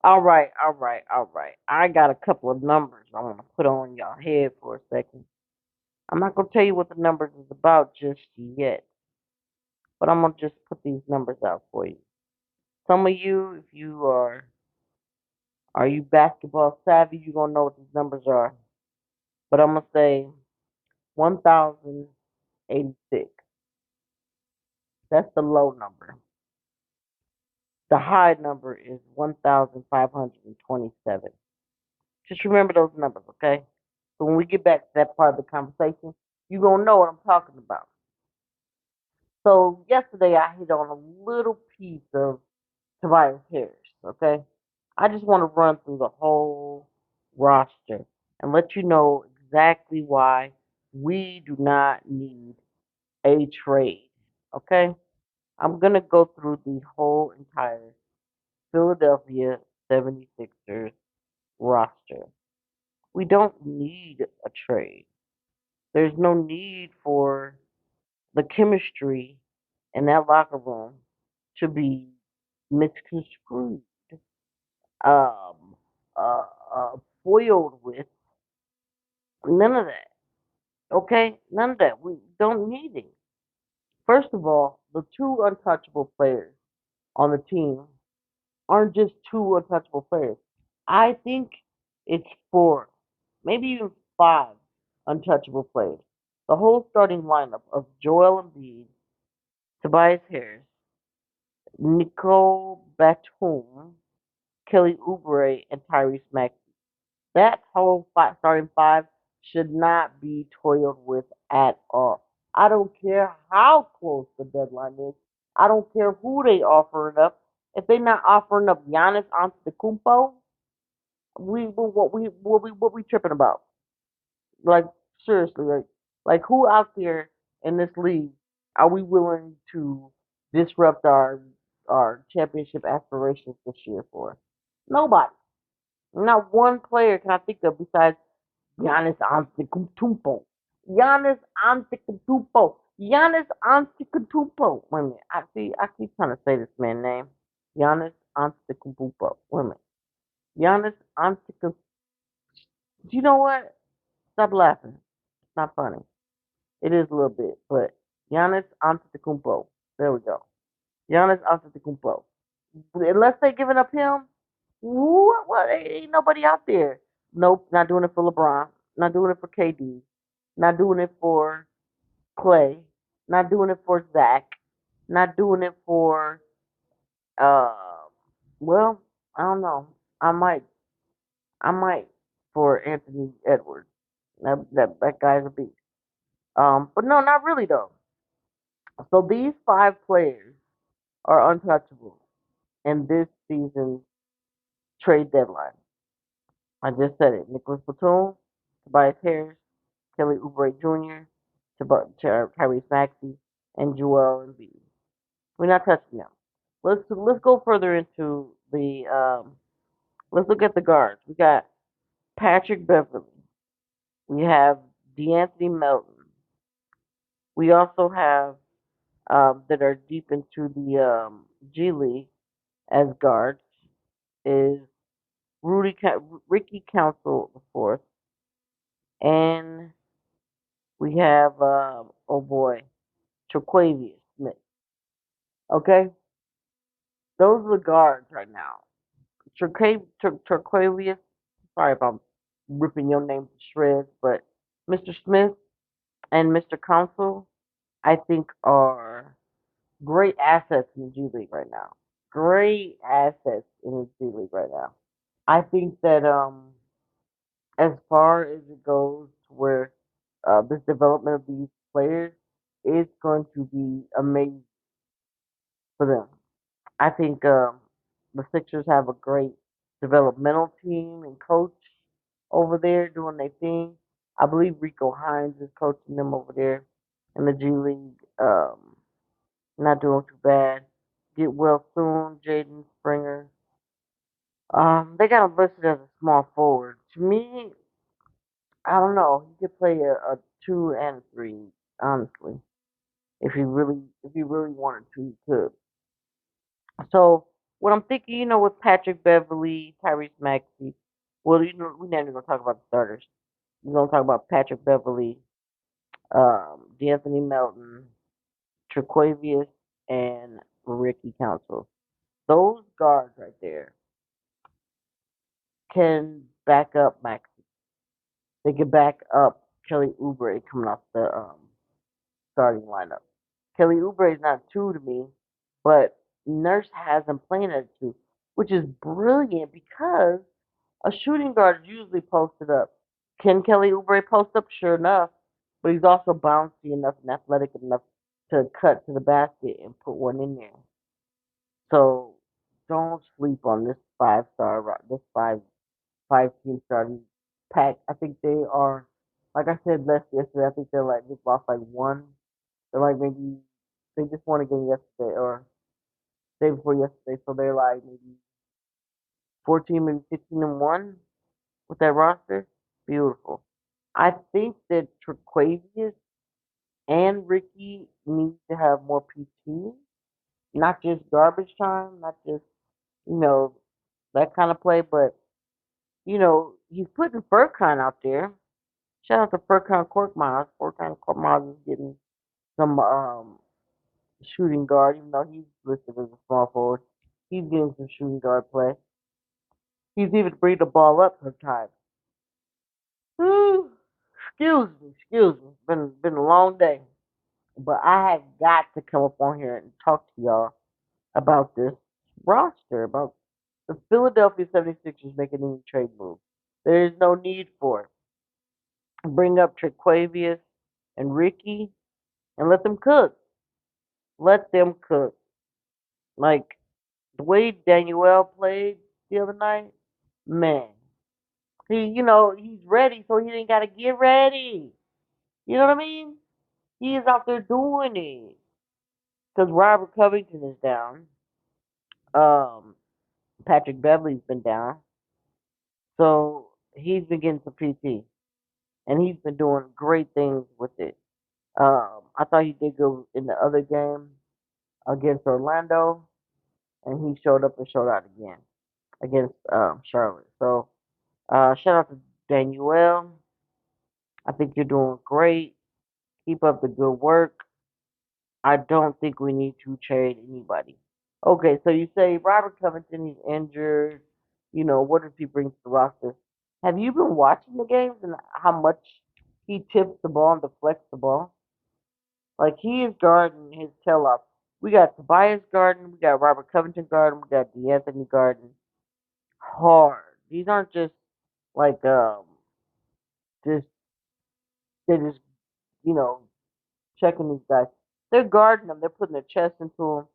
All right. I got a couple of numbers I want to put on y'all head for a second. I'm not gonna tell you what the numbers is about just yet, but I'm gonna just put these numbers out for you. Some of you, if you are you basketball savvy, you gonna know what these numbers are. But I'm gonna say 1,086. That's the low number. The high number is 1,527. Just remember those numbers, okay? So when we get back to that part of the conversation, you're going to know what I'm talking about. So yesterday I hit on a little piece of Tobias Harris, okay? I just want to run through the whole roster and let you know exactly why we do not need a trade, okay? I'm going to go through the whole entire Philadelphia 76ers roster. We don't need a trade. There's no need for the chemistry in that locker room to be misconstrued, um, uh, foiled with. None of that. Okay? None of that. We don't need it. First of all, the two untouchable players on the team aren't just two untouchable players. I think it's four, maybe even five untouchable players. The whole starting lineup of Joel Embiid, Tobias Harris, Nicole Batum, Kelly Oubre, and Tyrese Maxey. That whole starting five should not be toiled with at all. I don't care how close the deadline is. I don't care who they offering up. If they're not offering up Giannis Antetokounmpo, what we tripping about? Like seriously, like who out there in this league are we willing to disrupt our championship aspirations this year for? Nobody. Not one player can I think of besides Giannis Antetokounmpo. Giannis Antetokounmpo. Giannis Antetokounmpo. Wait a minute. I keep trying to say this man's name. Giannis Antetokounmpo. Wait a minute. Giannis Antetokounmpo. You know what? Stop laughing. It's not funny. It is a little bit, but Giannis Antetokounmpo. There we go. Giannis Antetokounmpo. Unless they giving up him, what? Ain't nobody out there. Nope, not doing it for LeBron. Not doing it for KD. Not doing it for Clay. Not doing it for Zach. Not doing it for uh. Well, I don't know. I might. I might for Anthony Edwards. That guy's a beast. But no, not really though. So these five players are untouchable in this season's trade deadline. I just said it. Nicholas Batum, Tobias Harris, Kelly Oubre Jr., Tyrese Maxey, and Joel Embiid. We're not touching them. Let's go further into the let's look at the guards. We got Patrick Beverly. We have DeAnthony Melton. We also have that are deep into the G League as guards is Ricky Council the fourth, and we have oh boy, Traquavius Smith. Okay, those are the guards right now. Traquavius. Sorry if I'm ripping your name to shreds, but Mr. Smith and Mr. Council, I think, are great assets in the G League right now. Great assets in the G League right now. I think that as far as it goes to where this development of these players is going to be amazing for them. I think the Sixers have a great developmental team and coach over there doing their thing. I believe Rico Hines is coaching them over there in the G League. Not doing too bad. Get well soon, Jaden Springer. They got him listed as a small forward. To me, I don't know. He could play a two and a three, honestly. If he really wanted to, he could. So what I'm thinking, with Patrick Beverly, Tyrese Maxey. Well, we're not even gonna talk about the starters. We're gonna talk about Patrick Beverly, D'Anthony Melton, Trequavius, and Ricky Council. Those guards right there can back up Maxey. They can back up Kelly Oubre coming off the starting lineup. Kelly Oubre is not two to me, but Nurse has him playing at two, which is brilliant because a shooting guard is usually posted up. Can Kelly Oubre post up? Sure enough, but he's also bouncy enough and athletic enough to cut to the basket and put one in there. So don't sleep on this this five team starting pack. I think they are, like I said last yesterday. I think they've lost like one. They're like maybe they just won a game yesterday or day before yesterday, so they're like maybe 14, maybe 15-1 with that roster. Beautiful. I think that Trequavius and Ricky need to have more PT, not just garbage time, not just you know that kind of play, but he's putting Furkan out there. Shout out to Furkan Korkmaz. Furkan Korkmaz is getting some shooting guard, even though he's listed as a small forward. He's getting some shooting guard play. He's even bringing the ball up sometimes. Whew. Excuse me. Been a long day, but I have got to come up on here and talk to y'all about this roster, about the Philadelphia 76ers making any trade moves. There is no need for it. Bring up Trequavius and Ricky and let them cook. Let them cook. Like the way Daniel played the other night, man. He's ready, so he ain't got to get ready. You know what I mean? He is out there doing it. Because Robert Covington is down. Um, Patrick Beverly's been down. So he's been getting some PT. And he's been doing great things with it. I thought he did good in the other game against Orlando. And he showed up and showed out again against Charlotte. So shout out to Daniel. I think you're doing great. Keep up the good work. I don't think we need to trade anybody. Okay, so you say Robert Covington, he's injured. What does he bring to the roster? Have you been watching the games and how much he tips the ball and deflects the ball? Like he is guarding his tail off. We got Tobias Garden, we got Robert Covington Garden, we got D'Anthony Garden. Hard. These aren't just like just they're just you know checking these guys. They're guarding them. They're putting their chest into them.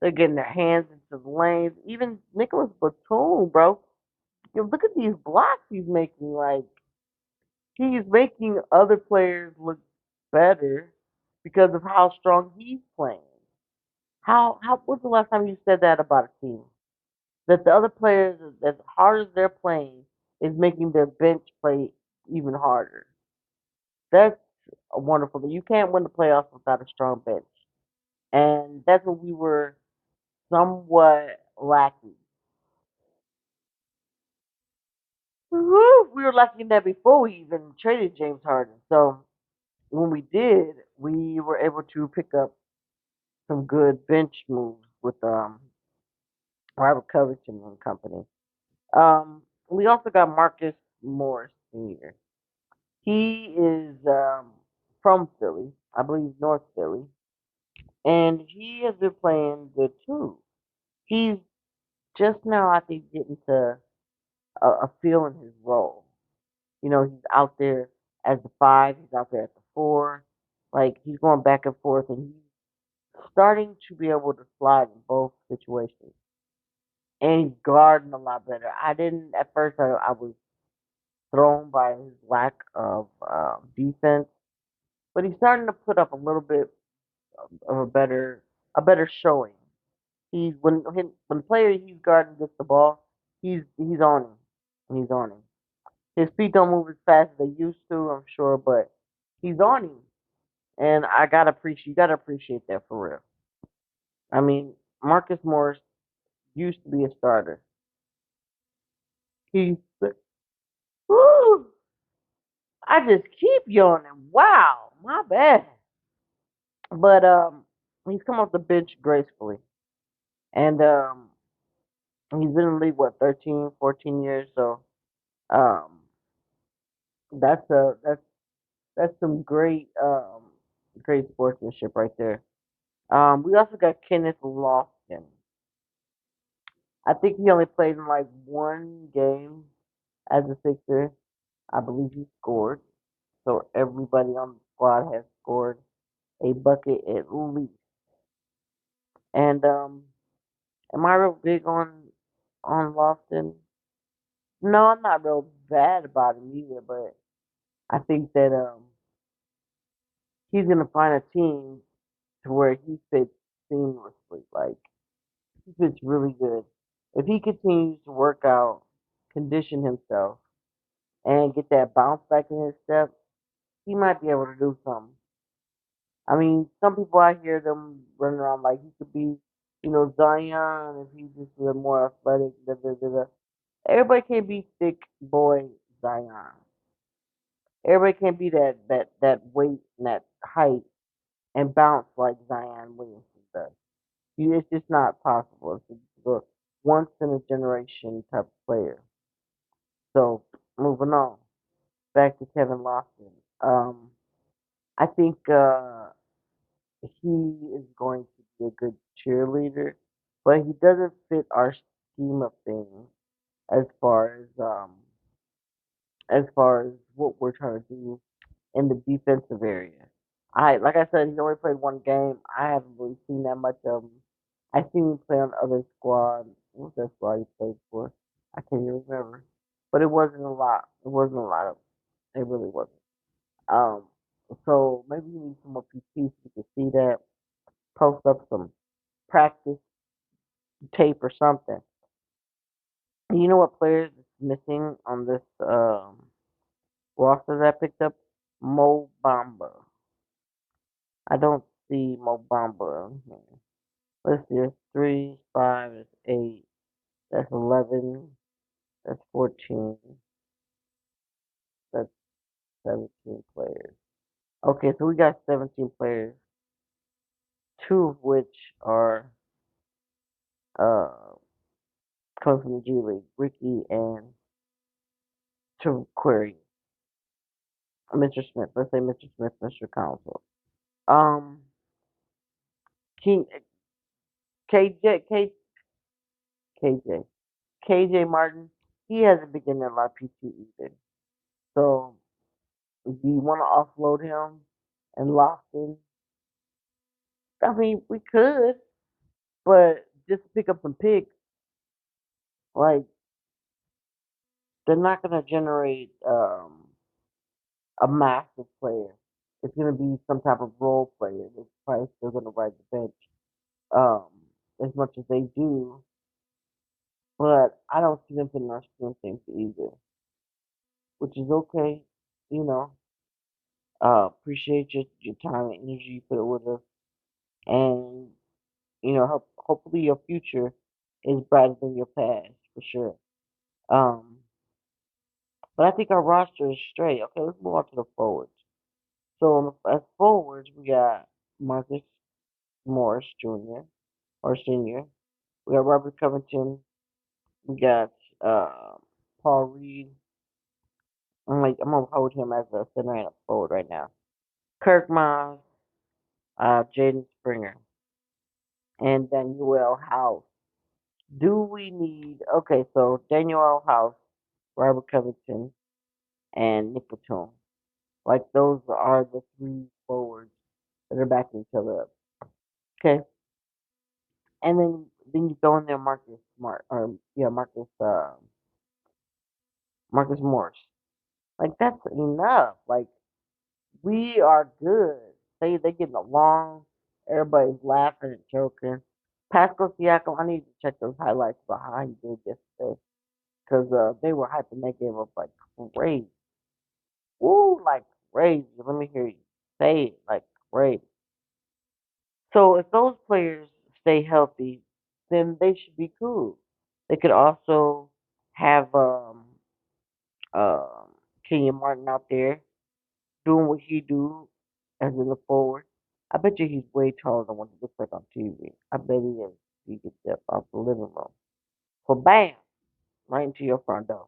They're getting their hands into the lanes. Even Nicholas Batum, bro. Look at these blocks he's making. Like he's making other players look better because of how strong he's playing. How was the last time you said that about a team? That the other players, as hard as they're playing, is making their bench play even harder. That's a wonderful thing. You can't win the playoffs without a strong bench. And that's what we were somewhat lacking. We were lacking that before we even traded James Harden. So when we did, we were able to pick up some good bench moves with Robert Covington and company. We also got Marcus Morris Sr. He is from Philly, I believe North Philly, and he has been playing good too. He's just now, I think, getting to a feel in his role. He's out there as the five, he's out there at the four. Like he's going back and forth, and he's starting to be able to slide in both situations. And he's guarding a lot better. I didn't at first. I was thrown by his lack of defense, but he's starting to put up a little bit of a better showing. When the player he's guarding gets the ball, he's on him. He's on him. His feet don't move as fast as they used to, I'm sure, but he's on him. And you gotta appreciate that for real. I mean, Marcus Morris used to be a starter. He, woo, I just keep yawning. Wow, my bad. But he's come off the bench gracefully, and he's been in the league what 13, 14 years. So um, that's a that's some great sportsmanship right there. We also got Kenneth Lofton. I think he only played in like one game as a Sixer. I believe he scored. So everybody on the squad has scored a bucket at least. And am I real big on Lofton? No, I'm not real bad about him either, but I think that he's gonna find a team to where he fits seamlessly. Like he fits really good. If he continues to work out, condition himself, and get that bounce back in his step, he might be able to do something. I mean, some people I hear them running around like he could be, Zion if he's just a little more athletic. Da, da, da, da. Everybody can't be thick boy Zion. Everybody can't be that weight and that height and bounce like Zion Williamson does. It's just not possible. It's a once in a generation type of player. So moving on, back to Kevin Lofton. I think he is going to be a good cheerleader, but he doesn't fit our scheme of things as far as what we're trying to do in the defensive area. Like I said, he's only played one game. I haven't really seen that much of him. I've seen him play on other squad. What was that squad he played for? I can't even remember. But it wasn't a lot. It wasn't a lot of. It really wasn't. Um, so maybe you need some more PTs so you can see that. Post up some practice tape or something. You know what players is missing on this roster that I picked up? Mo Bamba. I don't see Mo Bamba in here. Let's see, it's 3, 5, it's 8, that's 11, that's 14, that's 17 players. Okay, so we got 17 players, two of which are uh coming from the G League, Ricky and Query, Mr. Smith. Let's say Mr. Smith, Mr. Council. Um, King, KJ, KJ, KJ Martin. He hasn't been getting a lot of PT either. So, do you want to offload him and lock in? I mean, we could, but just to pick up some picks, like they're not gonna generate a massive player. It's gonna be some type of role player. They're probably still gonna ride the bench um, as much as they do, but I don't see them putting our strength things either, which is okay. You know, appreciate your time and energy you put with us, and hopefully your future is brighter than your past for sure. Um, but I think our roster is straight. Okay, let's move on to the forwards. So as forwards, we got Marcus Morris Jr. or Senior. We got Robert Covington. We got uh, Paul Reed. I'm gonna hold him as a center and a forward right now. Kirk Miles, Jaden Springer, and Daniel House. Do we need? Okay, so Daniel House, Robert Covington, and Nick Batum. Like those are the three forwards that are backing each other up. Okay, and then you throw in there Marcus Morris. Like that's enough. Like we are good. They getting along. Everybody's laughing and joking. Pascal Siakam, I need to check those highlights about how he did yesterday because they were hyping that game up like crazy. Woo, like crazy. Let me hear you say it like crazy. So if those players stay healthy, then they should be cool. They could also have um Kenyon Martin out there doing what he do as in the forward. I bet you he's way taller than what he looks like on TV. I bet he is. He gets up off the living room. So bam, right into your front door.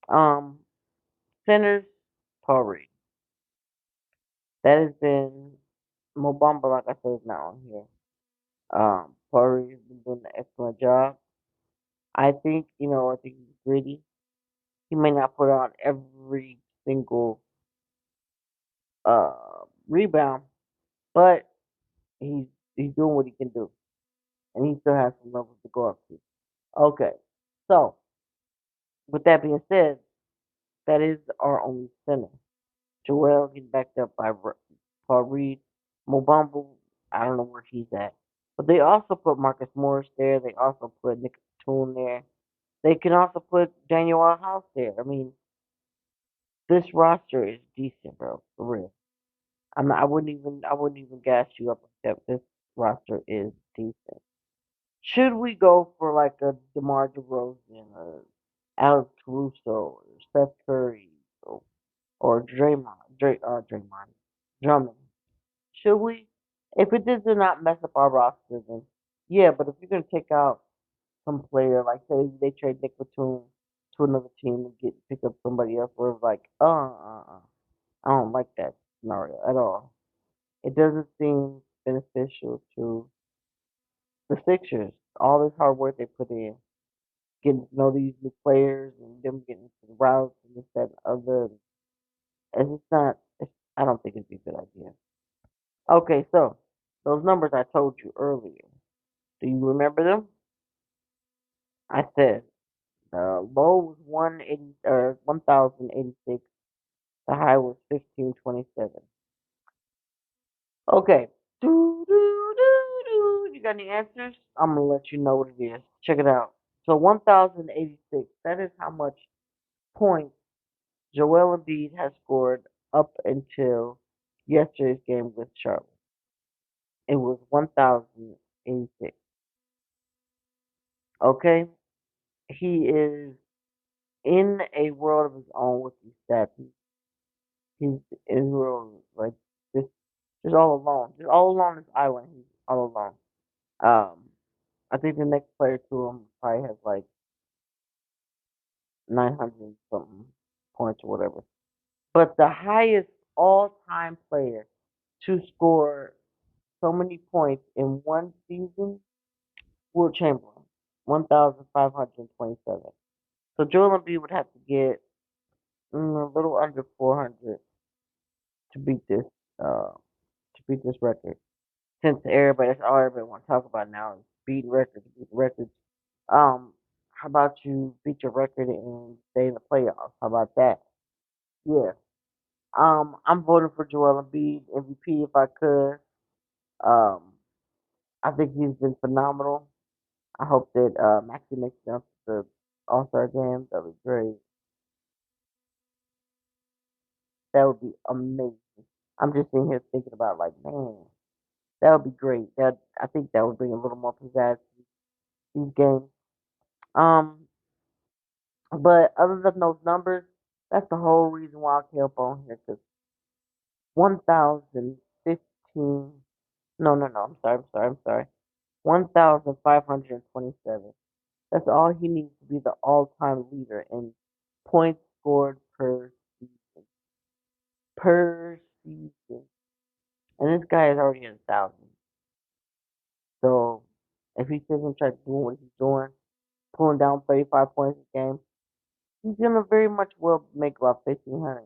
Um, Centers, Paul Reed. That has been Mobamba, like I said, is not on here. Paul Reed has been doing an excellent job. I think he's gritty. He may not put on every single rebound, but he's he's doing what he can do, and he still has some levels to go up to. Okay, so with that being said, that is our only center. Joel getting backed up by Paul Reed. Mobamba, I don't know where he's at, but they also put Marcus Morris there. They also put Nick Toon there. They can also put Daniel House there. I mean, this roster is decent, bro, for real. I wouldn't even gas you up with that. This roster is decent. Should we go for like a DeMar DeRozan or Alex Caruso or Steph Curry or Draymond, Drummond? Should we? If it does not mess up our roster, then yeah. But if you're gonna take out some player, like say they trade Nick Batum to another team and get pick up somebody else, we're like, I don't like that scenario at all. It doesn't seem beneficial to the Sixers. All this hard work they put in, getting to know these new players and them getting to the routes and this, that, and other. It's just not. I don't think it'd be a good idea. Okay, so those numbers I told you earlier. Do you remember them? I said the low was 180 or 1,086. The high was 1,527. Okay. Do, do, do, do. You got any answers? I'm gonna let you know what it is. Check it out. So 1,086. That is how much points Joel Embiid has scored up until yesterday's game with Charlotte. It was 1,086. Okay? He is in a world of his own with these stats. He's in a world like just just all alone. Just all alone on this island. He's all alone. Um I think the next player to him probably has like 900 something points or whatever. But the highest all-time player to score so many points in one season, Will Chamberlain, 1,527. So Joel Embiid would have to get a little under 400 to beat this uh, record. Since everybody, that's all everybody want to talk about now is beating records. How about you beat your record and stay in the playoffs? How about that? Yeah. I'm voting for Joel Embiid MVP if I could. Um, I think he's been phenomenal. I hope that Maxey makes it to the All Star game. That would be great. That would be amazing. I'm just sitting here thinking about like, man, that would be great. That I think that would bring a little more pizzazz to these games. Um, but other than those numbers, that's the whole reason why I came up on here. Because 1,015. No. I'm sorry. 1,527. That's all he needs to be the all-time leader in points scored season. Per season. And this guy is already at 1,000. So if he sits and tries doing what he's doing, pulling down 35 points a game, he's gonna very much well make about 1,500.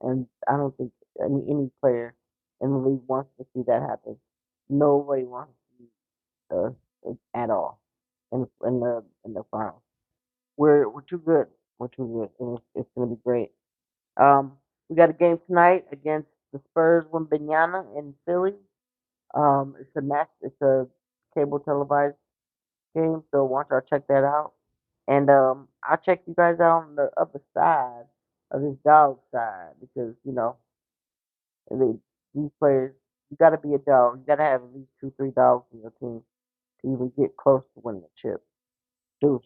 And I don't think any player in the league wants to see that happen. Nobody wants to see at all in the finals. We're too good. We're too good, and it's gonna be great. We got a game tonight against the Spurs Wembanyama in Philly. It's a match. It's a cable televised game, so why don't y'all check that out? And I'll check you guys out on the other side of this dog side because they, these players, you got to be a dog. You got to have at least two, three dogs in your team to even get close to winning a chip. Dude,